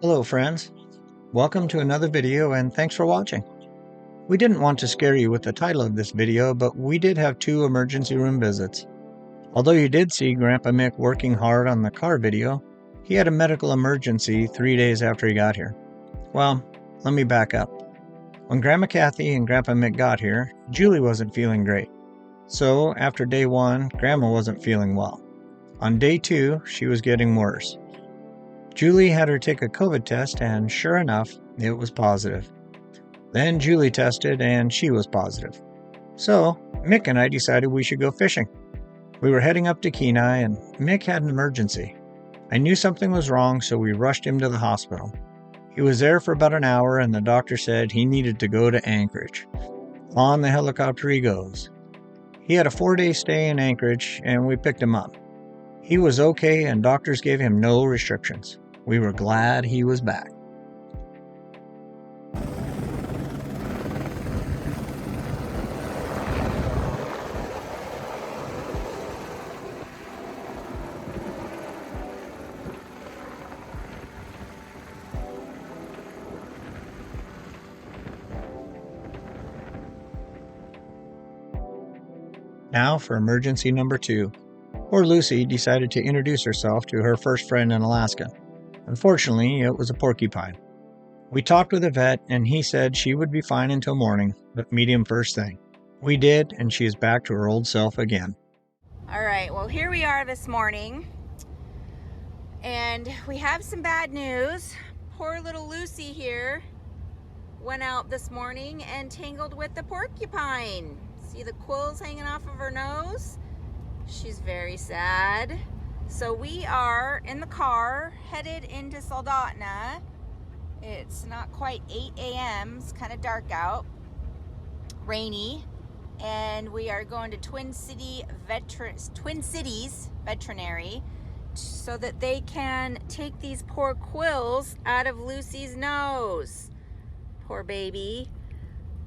Hello friends, welcome to another video and thanks for watching. We didn't want to scare you with the title of this video, but we did have 2 emergency room visits. Although you did see Grandpa Mick working hard on the car video, he had a medical emergency 3 days after he got here. Well, let me back up. When Grandma Kathy and Grandpa Mick got here, Julie wasn't feeling great. So after day 1, Grandma wasn't feeling well. On day 2, she was getting worse. Julie had her take a COVID test and sure enough, it was positive. Then Julie tested and she was positive. So Mick and I decided we should go fishing. We were heading up to Kenai and Mick had an emergency. I knew something was wrong, so we rushed him to the hospital. He was there for about an hour and the doctor said he needed to go to Anchorage. On the helicopter he goes. He had a 4-day stay in Anchorage and we picked him up. He was okay and doctors gave him no restrictions. We were glad he was back. Now for emergency number 2. Poor Lucy decided to introduce herself to her first friend in Alaska. Unfortunately, it was a porcupine. We talked with a vet and he said she would be fine until morning, but meet him first thing. We did, and she is back to her old self again. All right, well, here we are this morning, and we have some bad news. Poor little Lucy here went out this morning and tangled with the porcupine. See the quills hanging off of her nose? She's very sad. So we are in the car headed into Soldotna. It's not quite 8 a.m. It's kind of dark out, rainy, and we are going to Twin Cities Veterinary so that they can take these poor quills out of Lucy's nose. Poor baby.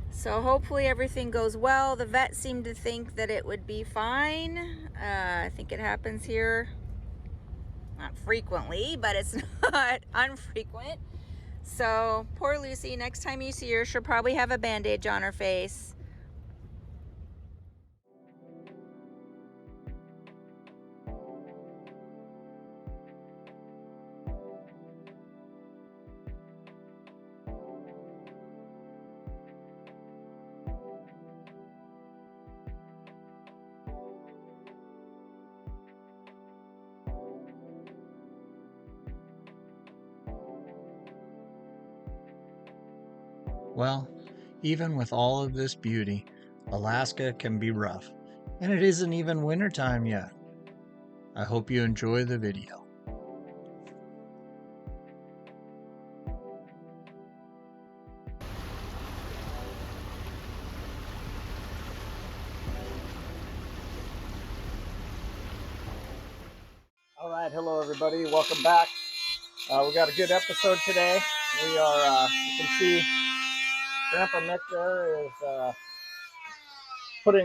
So hopefully everything goes well. The vet seemed to think that it would be fine. I think it happens here, not frequently, but it's not unfrequent. So poor Lucy, next time you see her, she'll probably have a bandage on her face. Well, even with all of this beauty, Alaska can be rough, and it isn't even wintertime yet. I hope you enjoy the video. All right, hello everybody, welcome back. We got a good episode today. We are, you can see Grandpa Mick there is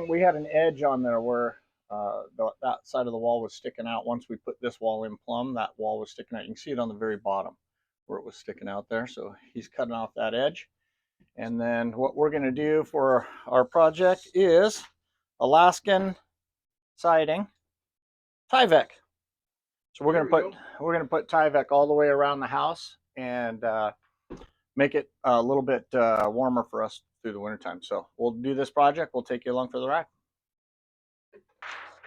we had an edge on there where that side of the wall was sticking out. Once we put this wall in plumb, that wall was sticking out. You can see it on the very bottom where it was sticking out there. So he's cutting off that edge. And then what we're going to do for our project is Alaskan siding, Tyvek. So we're gonna put Tyvek all the way around the house and make it a little bit warmer for us through the wintertime. So we'll do this project. We'll take you along for the ride.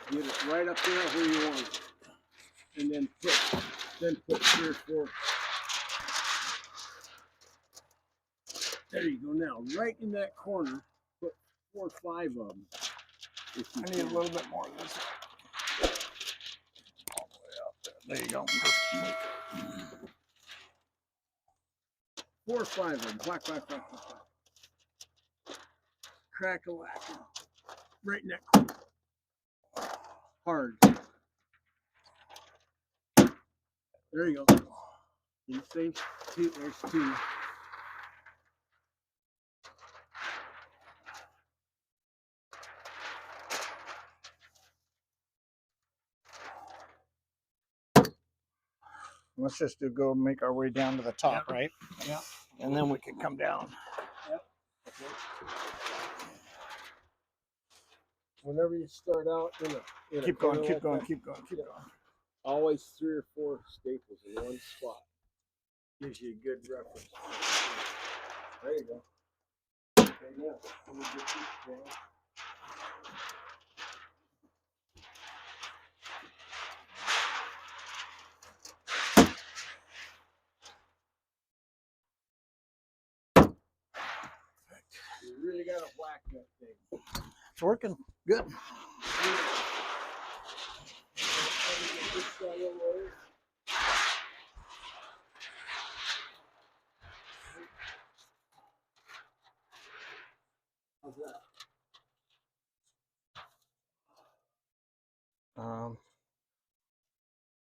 Get it right up there where you want it, and then put 3 or 4. There you go. Now, right in that corner, put 4 or 5 of them. I need a little bit more of this. There you go. 4 or 5 of them. Whack, whack, whack, whack, whack. Crack a whack. Right in that corner. Hard. There you go. You see? There's 2. Let's just go make our way down to the top, right? Yeah. And then we can come down. Yep. Okay. Whenever you start out in a Keep corner going, keep like going, that, keep going, keep Yeah. going. always 3 or 4 staples in one spot. Gives you a good reference. There you go. Okay, now, let me get this down. You really gotta whack that thing. It's working good. How's that?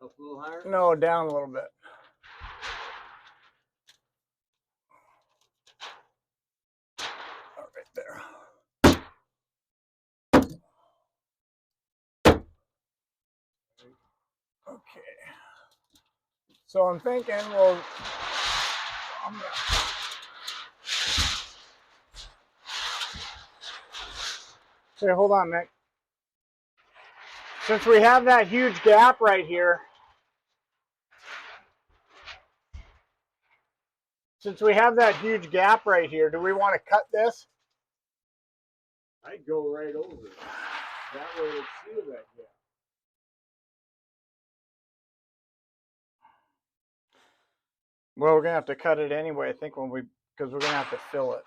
Up a little higher? No, down a little bit. Right there. Okay. So I'm thinking, well, say, hold on, Mick. Since we have that huge gap right here, do we want to cut this? I'd go right over it. That way it'll seal that gap. Well, we're gonna have to cut it anyway, I think, because we're gonna have to fill it.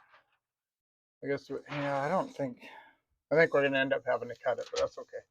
I guess, yeah, I think we're gonna end up having to cut it, but that's okay.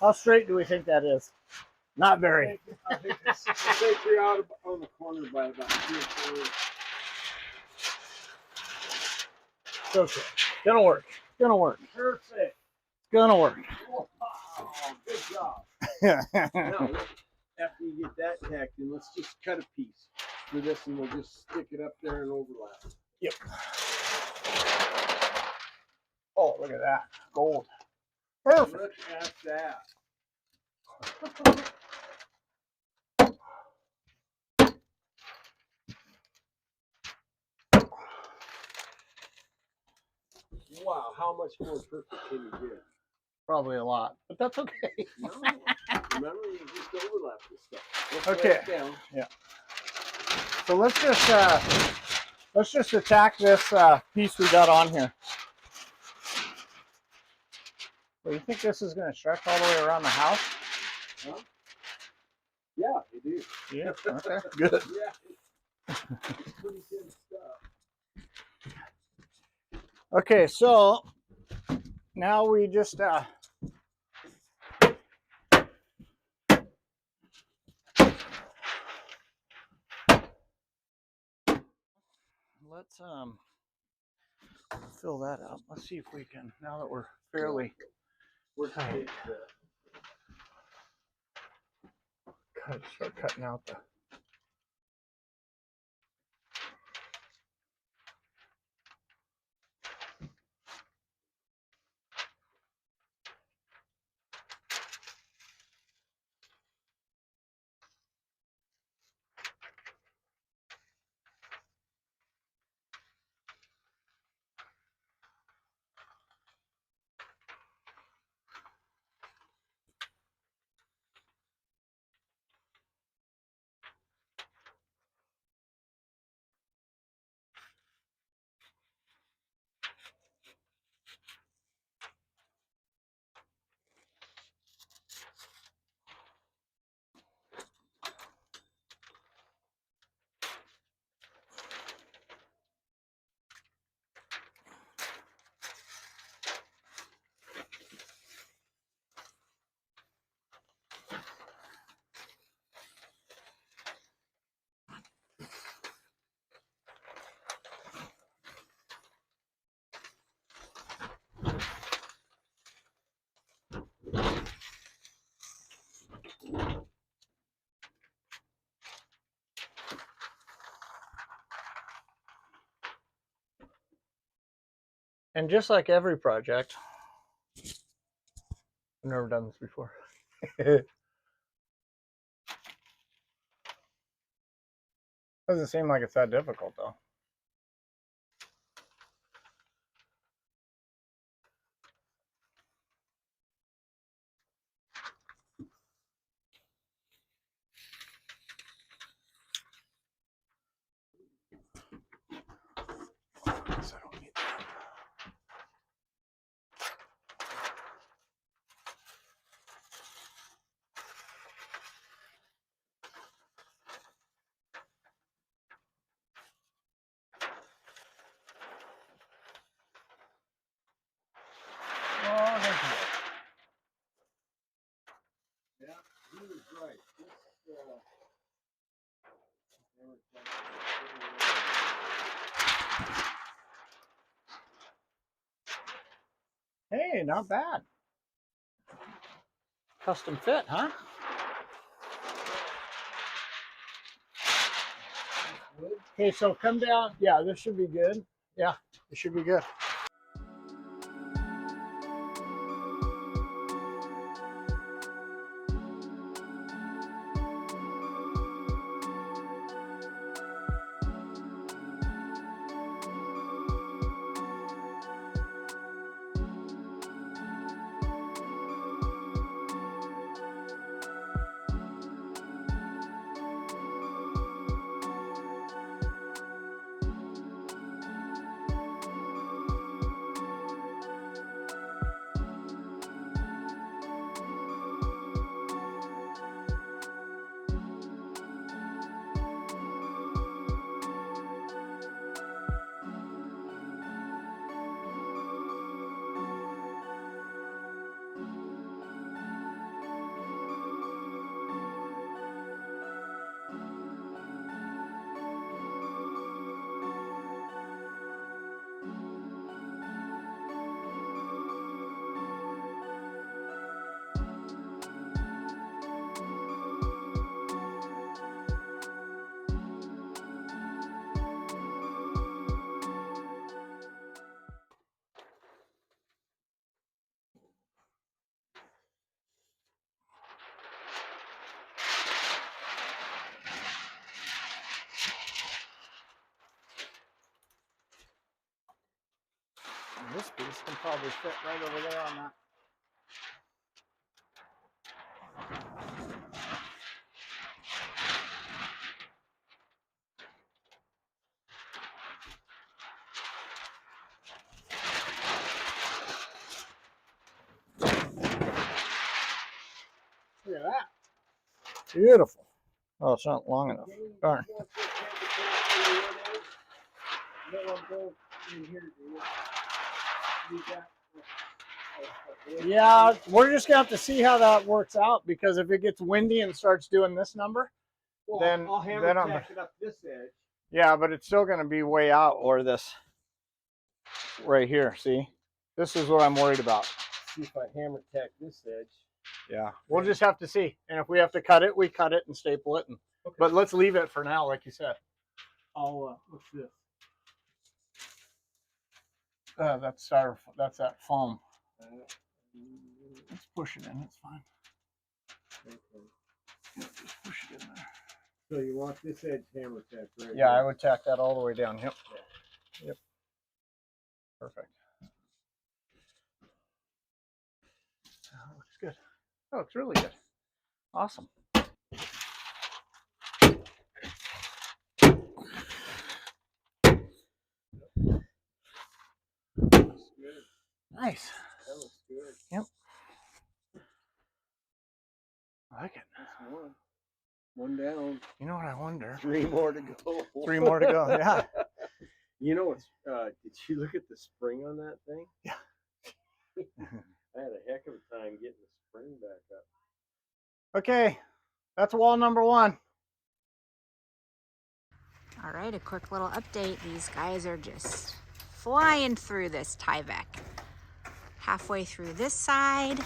How straight do we think that is? Not very. I think you're out on the corner by about 3 or 4 inches. It's okay. Gonna work. Gonna work. Perfect. Gonna work. Wow, good job. Yeah. Now, after you get that tacked in, let's just cut a piece for this and we'll just stick it up there and overlap. Yep. Oh, look at that. Gold. Perfect. Look at that. Wow, how much more perfect can you get? Probably a lot, but that's okay. No, remember, you just overlap this stuff. Let's Okay. lay it down. Yeah. So let's just attack this piece we got on here. Well, you think this is going to stretch all the way around the house? Huh? Yeah, it is. Yeah. Okay. Good. Yeah, it's pretty good stuff. Okay, so now we just let's fill that up. Let's see if we can, now that we're fairly tight, start cutting out the And just like every project, I've never done this before. Doesn't seem like it's that difficult though. So I don't need that. Oh, thank you. Yeah, he was right. Hey, not bad. Custom fit, huh? Okay, so come down. Yeah, this should be good. Yeah, it should be good. And this piece can probably fit right over there on that. Look at that. Beautiful. Oh, it's not long enough. Darn. Yeah, we're just gonna have to see how that works out, because if it gets windy and starts doing this number, Well, then I'll hammer I'm tack it up this edge. Yeah, but it's still going to be way out, or this right here. See, this is what I'm worried about. See if I hammer tack this edge. Yeah, we'll just have to see. And if we have to cut it, we cut it and staple it. Okay. But let's leave it for now, like you said. What's this? That's that foam. Let's push it in. It's fine. Okay. Yeah, just push it in there. So you want this edge hammer tacked, right? Yeah, I would tack that all the way down. Yep. Yeah. Yep. Perfect. That looks good. That looks really good. Awesome. Looks good. Nice. That looks good. Yep. I like it. That's one. One down. You know what I wonder? 3 more to go. 3 more to go. Yeah. You know what's? Did you look at the spring on that thing? Yeah. I had a heck of a time getting the spring back up. Okay, that's wall number 1. All right, a quick little update. These guys are just flying through this Tyvek. Halfway through this side,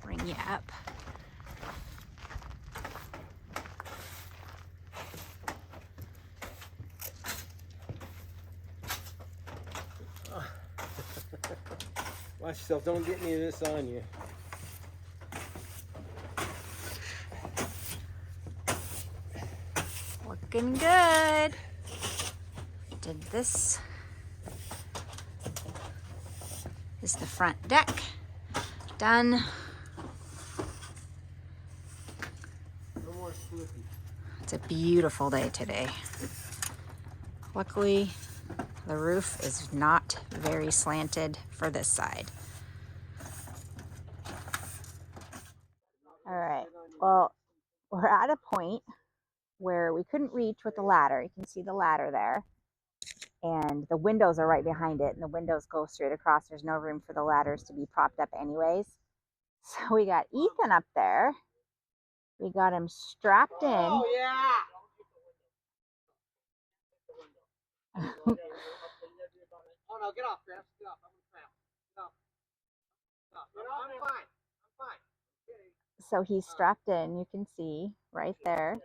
bring you up. Watch yourself, don't get any of this on you. Looking good. Did this. Is the front deck done. No more slippy. It's a beautiful day today. Luckily, the roof is not very slanted for this side. All right, well, we're at a point where we couldn't reach with the ladder. You can see the ladder there. And the windows are right behind it, and the windows go straight across. There's no room for the ladders to be propped up anyways. So we got Ethan up there. We got him strapped in. Oh, yeah. Oh, no, get off, Gramps. Get off. I'm going to cramp. Get off. I'm fine. I'm fine. So he's strapped in, you can see right there.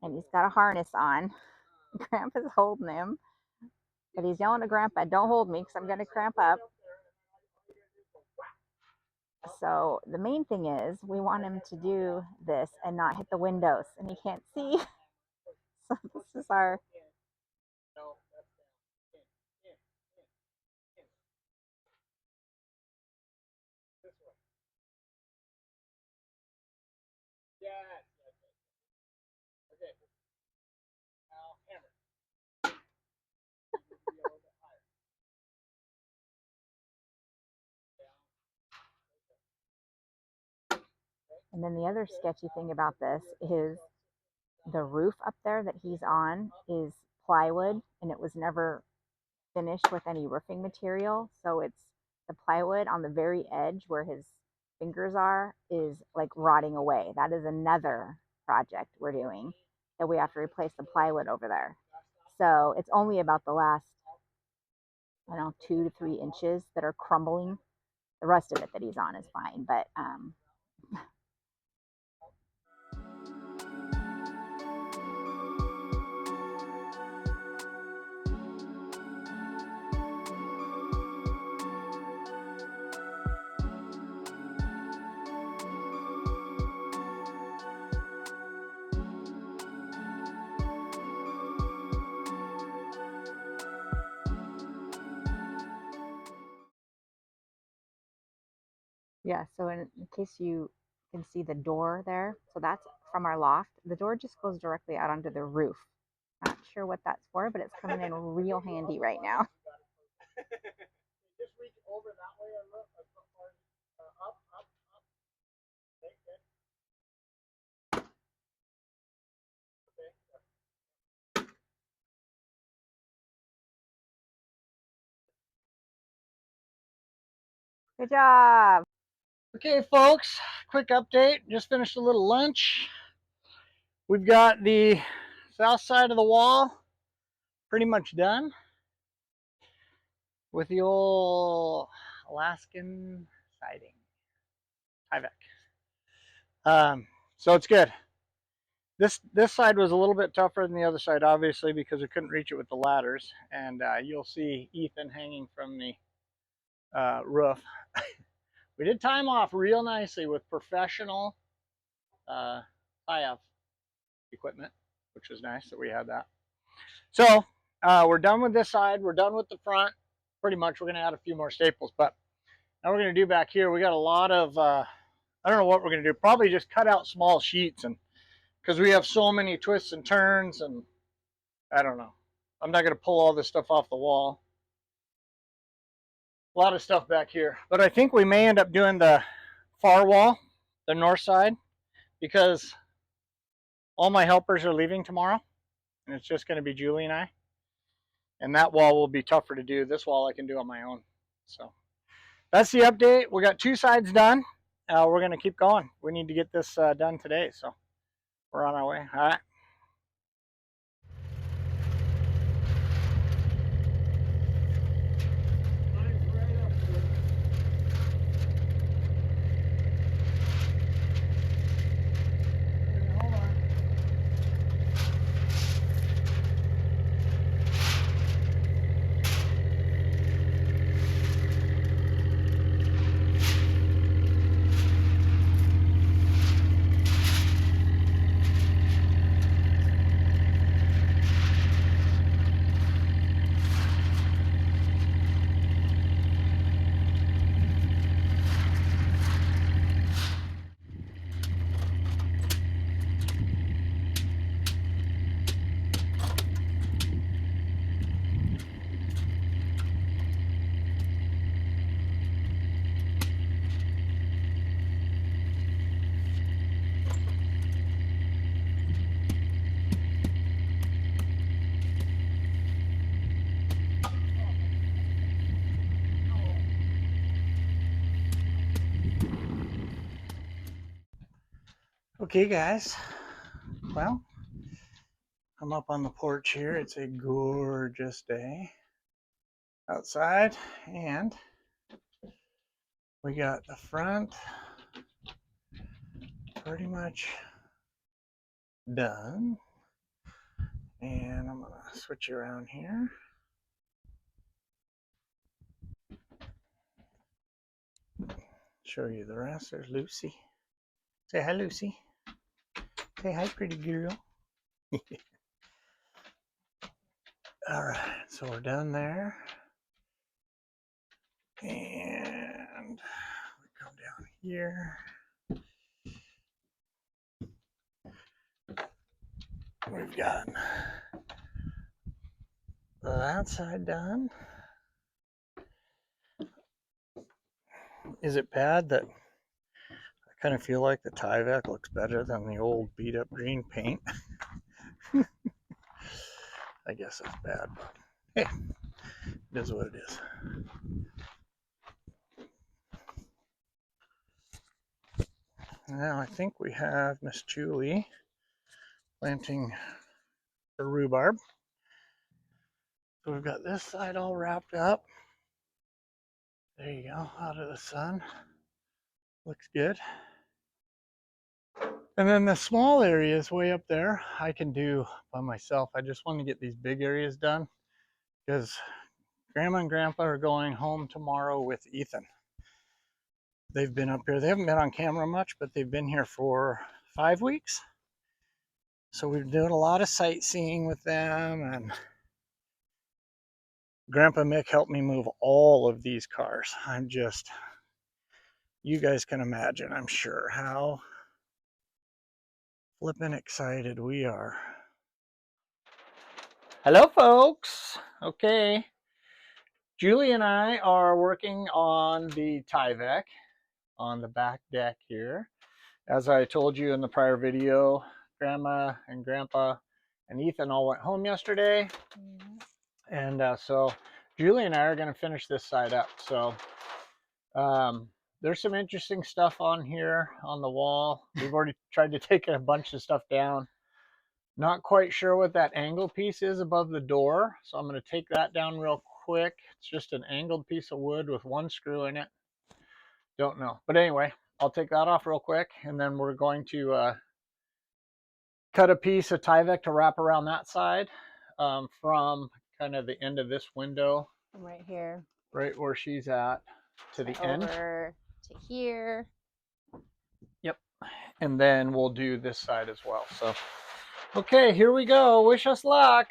And he's got a harness on. Grandpa's holding him. But he's yelling at Grandpa, don't hold me because I'm going to cramp up. So the main thing is we want him to do this and not hit the windows. And he can't see. So this is our... Okay. Now hammer. And then the other sketchy thing about this is the roof up there that he's on is plywood, and it was never finished with any roofing material. So it's the plywood on the very edge where his fingers are is like rotting away. That is another project we're doing that we have to replace the plywood over there. So it's only about the last, I don't know, 2 to 3 inches that are crumbling. The rest of it that he's on is fine, but yeah, so in case you can see the door there, so that's from our loft. The door just goes directly out onto the roof. Not sure what that's for, but it's coming in real handy right now. Just reach over that way and look. Up, up, up. Okay, good. Good job. Okay, folks, quick update. Just finished a little lunch. We've got the south side of the wall pretty much done with the old Alaskan siding, Tyvek. So it's good. This side was a little bit tougher than the other side, obviously, because we couldn't reach it with the ladders. And you'll see Ethan hanging from the roof. We did time off real nicely with professional tie-off equipment, which was nice that we had that. So we're done with this side. We're done with the front. Pretty much, we're going to add a few more staples. But now we're going to do back here. We got a lot of, I don't know what we're going to do. Probably just cut out small sheets, and because we have so many twists and turns, and I don't know. I'm not going to pull all this stuff off the wall. A lot of stuff back here. But I think we may end up doing the far wall, the north side, because all my helpers are leaving tomorrow, and it's just going to be Julie and I. And that wall will be tougher to do. This wall I can do on my own. So that's the update. We got two sides done. We're going to keep going. We need to get this done today, so we're on our way. All right. Okay, guys. Well, I'm up on the porch here. It's a gorgeous day outside, and we got the front pretty much done. And I'm gonna switch around here. Show you the rest. There's Lucy. Say hi, Lucy. Say hi, pretty girl. All right, so we're done there. And we come down here. We've got that side done. Is it bad that I kind of feel like the Tyvek looks better than the old beat up green paint? I guess that's bad, but hey, it is what it is. Now I think we have Miss Julie planting her rhubarb. So we've got this side all wrapped up. There you go, out of the sun. Looks good. And then the small areas way up there, I can do by myself. I just want to get these big areas done because Grandma and Grandpa are going home tomorrow with Ethan. They've been up here. They haven't been on camera much, but they've been here for 5 weeks. So we've done a lot of sightseeing with them, and Grandpa Mick helped me move all of these cars. I'm just, you guys can imagine, I'm sure, how flippin' excited we are. Hello, folks. Okay. Julie and I are working on the Tyvek on the back deck here. As I told you in the prior video, Grandma and Grandpa and Ethan all went home yesterday. And so Julie and I are going to finish this side up. So there's some interesting stuff on here on the wall. We've already tried to take a bunch of stuff down. Not quite sure what that angled piece is above the door, so I'm going to take that down real quick. It's just an angled piece of wood with one screw in it. Don't know. But anyway, I'll take that off real quick, and then we're going to cut a piece of Tyvek to wrap around that side from kind of the end of this window. Right here. Right where she's at to the end. Over to here. Yep. And then we'll do this side as well. So, okay, here we go. Wish us luck.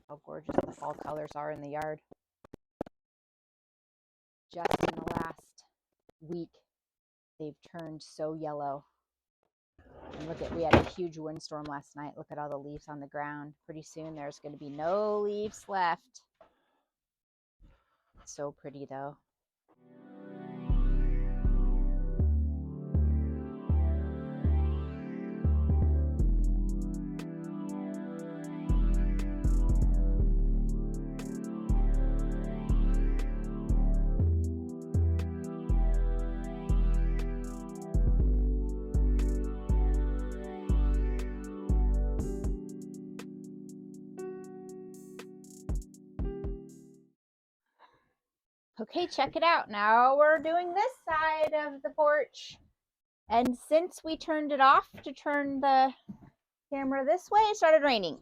How gorgeous the fall colors are in the yard. Just in the last week, they've turned so yellow. And look at, we had a huge windstorm last night. Look at all the leaves on the ground. Pretty soon there's going to be no leaves left. So pretty though. Okay, check it out. Now we're doing this side of the porch. And since we turned it off to turn the camera this way, it started raining.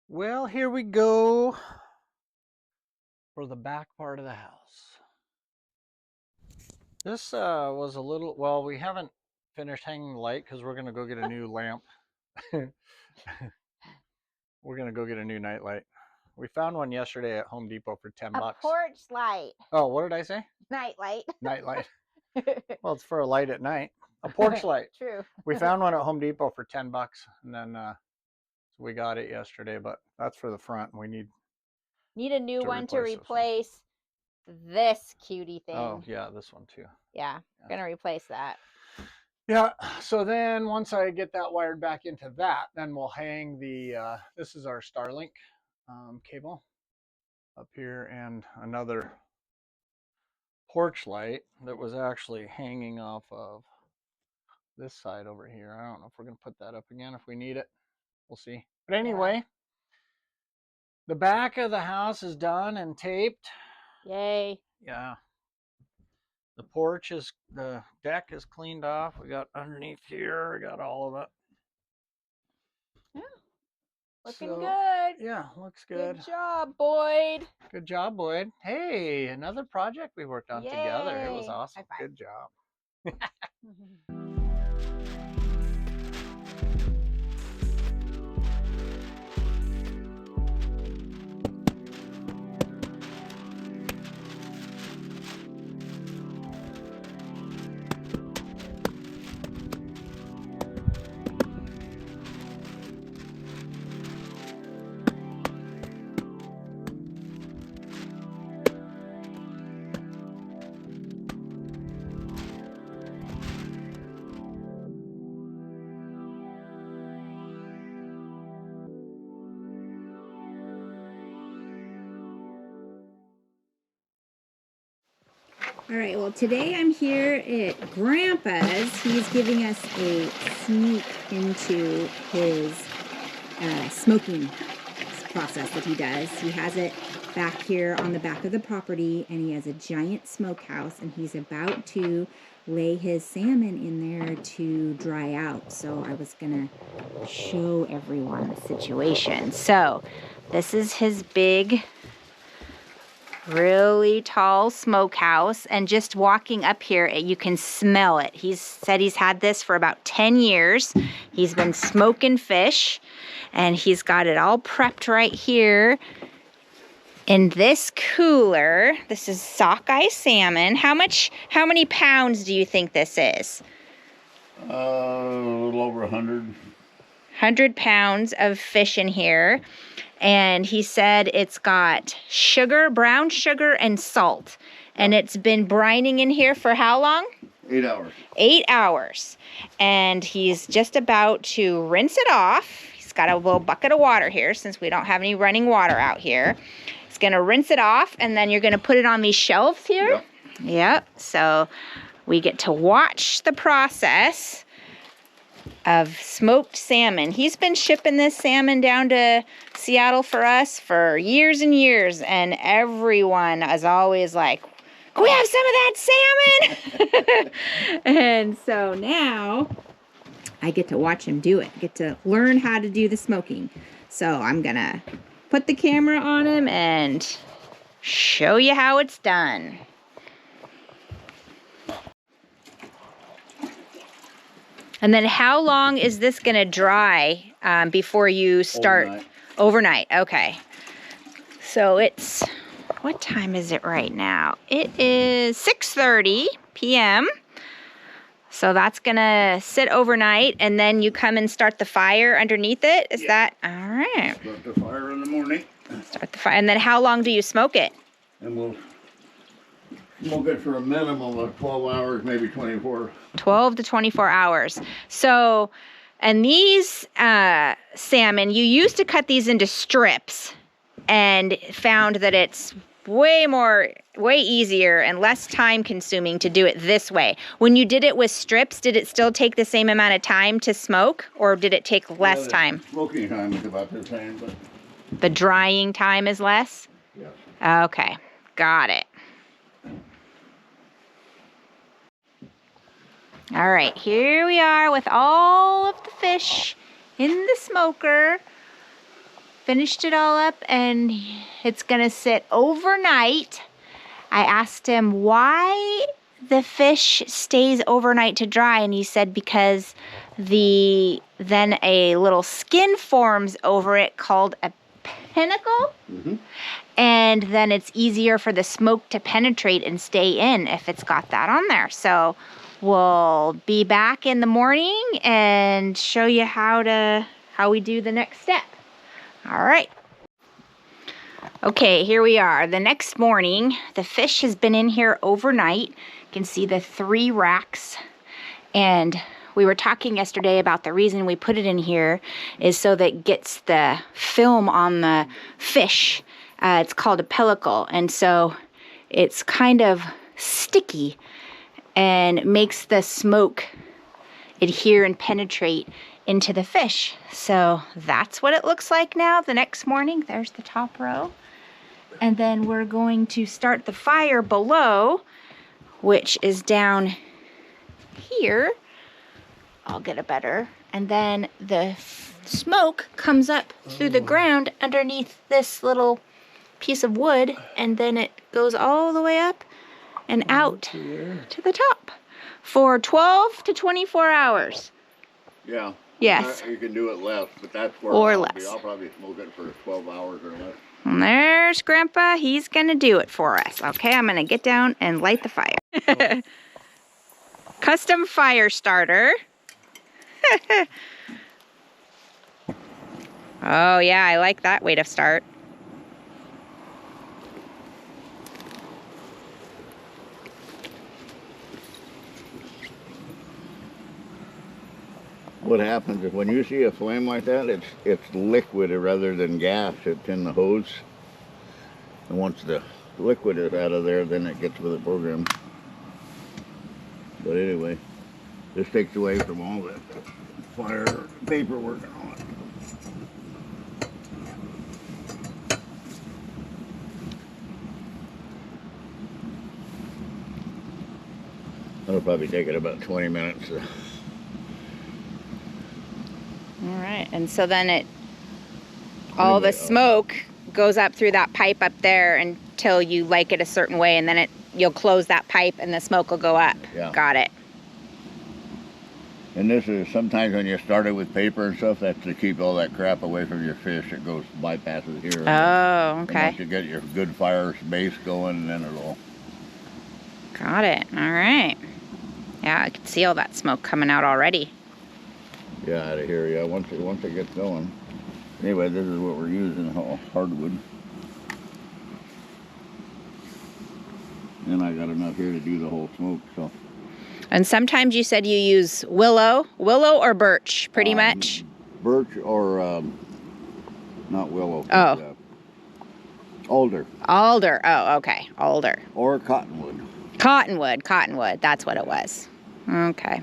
Well, here we go for the back part of the house. This was a little, well, we haven't finished hanging the light because we're going to go get a new lamp. We're going to go get a new night light. We found one yesterday at Home Depot for 10 bucks. A porch light. Oh, what did I say? Night light. Night light. Well, it's for a light at night. A porch light. True. We found one at Home Depot for 10 bucks, and then we got it yesterday, but that's for the front. We need a new one to replace this cutie thing. Oh, yeah, this one too. Yeah, gonna replace that. Yeah, so then once I get that wired back into that, then we'll hang the, this is our Starlink cable up here, and another porch light that was actually hanging off of this side over here. I don't know if we're going to put that up again if we need it. We'll see. But anyway, the back of the house is done and taped. Yay. Yeah. The porch is, the deck is cleaned off. We got underneath here, we got all of it. Yeah. Looking good. Yeah, looks good. Good job, Boyd. Good job, Boyd. Hey, another project we worked on together. It was awesome. High five. Good job. All right, well, today I'm here at Grandpa's. He's giving us a sneak into his smoking process that he does. He has it back here on the back of the property, and he has a giant smokehouse, and he's about to lay his salmon in there to dry out. So I was gonna show everyone the situation. So this is his big, really tall smokehouse, and just walking up here, you can smell it. He's said he's had this for about 10 years. He's been smoking fish, and he's got it all prepped right here in this cooler. This is sockeye salmon. How many pounds do you think this is? A little over 100. 100 pounds of fish in here. And he said it's got sugar, brown sugar, and salt. And it's been brining in here for how long? 8 hours. 8 hours. And he's just about to rinse it off. He's got a little bucket of water here since we don't have any running water out here. He's going to rinse it off, and then you're going to put it on these shelves here? Yep. Yep. So we get to watch the process of smoked salmon. He's been shipping this salmon down to Seattle for us for years and years, and everyone is always like, can we have some of that salmon? And so now I get to watch him do it, get to learn how to do the smoking. So I'm gonna put the camera on him and show you how it's done. And then how long is this going to dry before you start? Overnight. Okay. So it's, what time is it right now? It is 6:30 p.m. So that's going to sit overnight, and then you come and start the fire underneath it. Is that, all right. Start the fire in the morning. Start the fire. And then how long do you smoke it? And we'll smoke it for a minimum of 12 hours, maybe 24. 12 to 24 hours. So, and these salmon, you used to cut these into strips and found that it's way easier and less time consuming to do it this way. When you did it with strips, did it still take the same amount of time to smoke, or did it take less time? Smoking time is about the same, but the drying time is less? yes. Okay, got it. All right, here we are with all of the fish in the smoker. Finished it all up, and it's gonna sit overnight. I asked him why the fish stays overnight to dry, and he said because then a little skin forms over it called a pinnacle. Mm-hmm. And then it's easier for the smoke to penetrate and stay in if it's got that on there. So we'll be back in the morning and show you how we do the next step. All right. Okay, here we are. The next morning, the fish has been in here overnight. You can see the 3 racks. And we were talking yesterday about the reason we put it in here is so that it gets the film on the fish. It's called a pellicle, and so it's kind of sticky and makes the smoke adhere and penetrate into the fish. So that's what it looks like now the next morning. There's the top row. And then we're going to start the fire below, which is down here. I'll get a better. And then the smoke comes up through the ground underneath this little piece of wood, and then it goes all the way up and out to the top for 12 to 24 hours. Yeah. Yes. You can do it less, but that's where I'll probably smoke it for 12 hours or less. And there's Grandpa. He's going to do it for us. Okay, I'm going to get down and light the fire. Custom fire starter. Oh, yeah, I like that way to start. What happens is when you see a flame like that, it's liquid rather than gas. It's in the hose. And once the liquid is out of there, then it gets with the program. But anyway, this takes away from all that fire paperwork and all that. It'll probably take it about 20 minutes. All right, and so then all the smoke goes up through that pipe up there until you like it a certain way, and then you'll close that pipe and the smoke will go up. Yeah. Got it. And this is sometimes when you start it with paper and stuff, that's to keep all that crap away from your fish. It goes bypasses here. Oh, okay. And once you get your good fire base going, then it'll. Got it. All right. Yeah, I can see all that smoke coming out already. Yeah, out of here. Yeah, once it gets going. Anyway, this is what we're using, hardwood. And I got enough here to do the whole smoke, so. And sometimes you said you use willow or birch, pretty much? Birch or, not willow. Oh. But, alder. Alder. Oh, okay. Alder. Or cottonwood. Cottonwood. That's what it was. Okay.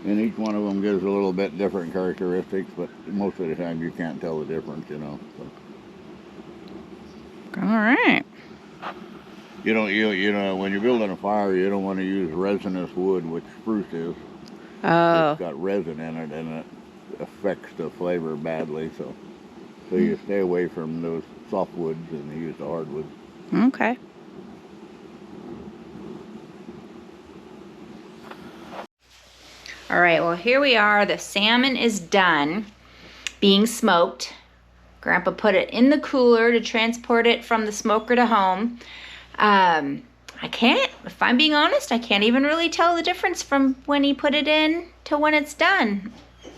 And each one of them gives a little bit different characteristics, but most of the time you can't tell the difference, you know. So. All right. You know, when you're building a fire, you don't want to use resinous wood, which spruce is. Oh. It's got resin in it, and it affects the flavor badly. So you stay away from those softwoods and you use the hardwoods. Okay. All right, well, here we are. The salmon is done being smoked. Grandpa put it in the cooler to transport it from the smoker to home. If I'm being honest, I can't even really tell the difference from when he put it in to when it's done.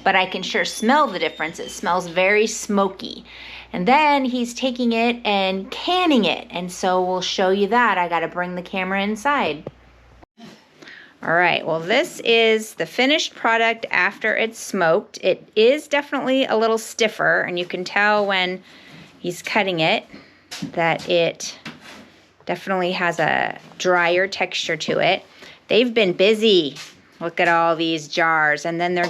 But I can sure smell the difference. It smells very smoky. And then he's taking it and canning it. And so we'll show you that. I got to bring the camera inside. All right, well, this is the finished product after it's smoked. It is definitely a little stiffer, and you can tell when he's cutting it that it definitely has a drier texture to it. They've been busy. Look at all these jars, and then they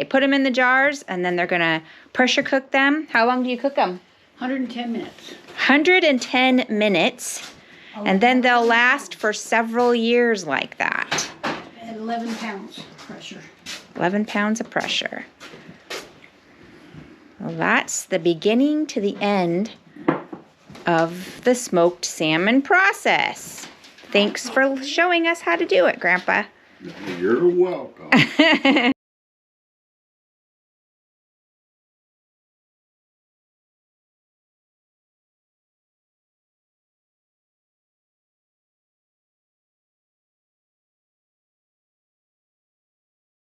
put them in the jars, and then they're gonna pressure cook them. How long do you cook them? 110 minutes. 110 minutes. And then they'll last for several years like that. At 11 pounds pressure. 11 pounds of pressure. Well, that's the beginning to the end of the smoked salmon process. Thanks for showing us how to do it, Grandpa. You're welcome.